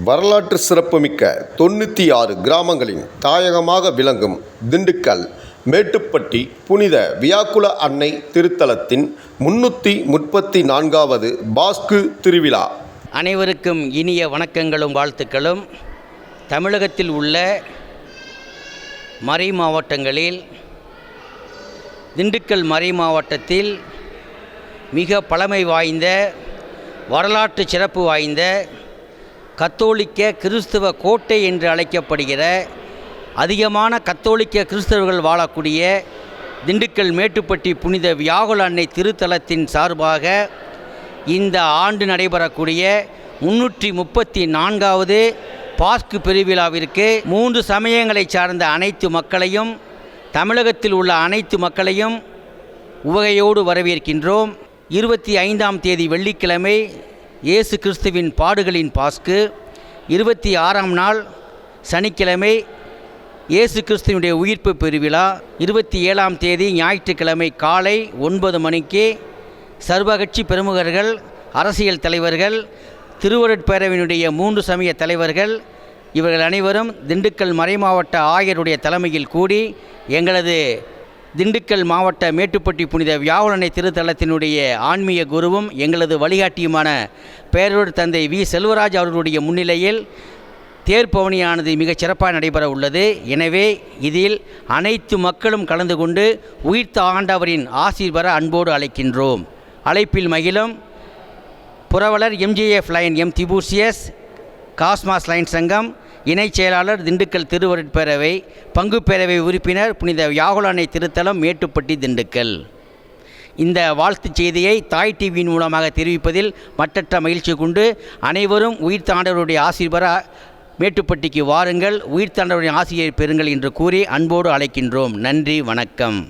வரலாற்று சிறப்புமிக்க 96 கிராமங்களின் தாயகமாக விளங்கும் திண்டுக்கல் மேட்டுப்பட்டி புனித வியாக்குல அன்னை திருத்தலத்தின் 334வது பாஸ்கு திருவிழா. அனைவருக்கும் இனிய வணக்கங்களும் வாழ்த்துக்களும். தமிழகத்தில் உள்ள மறை மாவட்டங்களில் திண்டுக்கல் மறை மாவட்டத்தில் மிக பழமை வாய்ந்த வரலாற்று சிறப்பு வாய்ந்த கத்தோலிக்க கிறிஸ்தவ கோட்டை என்று அழைக்கப்படுகிற அதிகமான கத்தோலிக்க கிறிஸ்தவர்கள் வாழக்கூடிய திண்டுக்கல் மேட்டுப்பட்டி புனித வியாகுல அன்னை திருத்தலத்தின் சார்பாக இந்த ஆண்டு நடைபெறக்கூடிய 334வது பாஸ்கு பெருவிழாவிற்கு 3 சமயங்களை சார்ந்த அனைத்து மக்களையும் தமிழகத்தில் உள்ள அனைத்து மக்களையும் உவகையோடு வரவேற்கின்றோம். 25ஆம் தேதி வெள்ளிக்கிழமை இயேசு கிறிஸ்துவின் பாடுகளின் பாஸ்கு, 26ஆம் நாள் சனிக்கிழமை இயேசு கிறிஸ்துவினுடைய உயிர்ப்பு பெருவிழா, 27ஆம் தேதி ஞாயிற்றுக்கிழமை காலை 9 மணிக்கு சர்வகட்சி பிரமுகர்கள், அரசியல் தலைவர்கள், திருவருட்பேரவையினுடைய 3 சமய தலைவர்கள் இவர்கள் அனைவரும் திண்டுக்கல் மறைமாவட்ட ஆயருடைய தலைமையில் கூடி எங்களது திண்டுக்கல் மாவட்ட மேட்டுப்பட்டி புனித வியாகுல அன்னை திருத்தலத்தினுடைய ஆன்மீக குருவும் எங்களது வழிகாட்டியுமான பேரூர் தந்தை வி செல்வராஜ் அவர்களுடைய முன்னிலையில் தேர்பவனியானது மிகச் சிறப்பாக நடைபெற உள்ளது. எனவே இதில் அனைத்து மக்களும் கலந்து கொண்டு உயிர்த்த ஆண்டவரின் ஆசீர் பெற அன்போடு அழைக்கின்றோம். அழைப்பில் மகிழும் புரவலர் எம்ஜிஎஃப் லைன் எம் திபூசியஸ், காஸ்மாஸ் லைன் சங்கம் இணைச் செயலாளர் திண்டுக்கல் திருவருட்பேரவை, பங்கு பேரவை உறுப்பினர் புனித வியாகுல அன்னை திருத்தலம் மேட்டுப்பட்டி திண்டுக்கல். இந்த வாழ்த்துச் செய்தியை தாய் டிவியின் மூலமாக தெரிவிப்பதில் மற்றற்ற மகிழ்ச்சி கொண்டு அனைவரும் உயிர்த்தாண்டவருடைய ஆசீர் பெற மேட்டுப்பட்டிக்கு வாருங்கள், உயிர்த்தாண்டவருடைய ஆசிரியை பெறுங்கள் என்று கூறி அன்போடு அழைக்கின்றோம். நன்றி, வணக்கம்.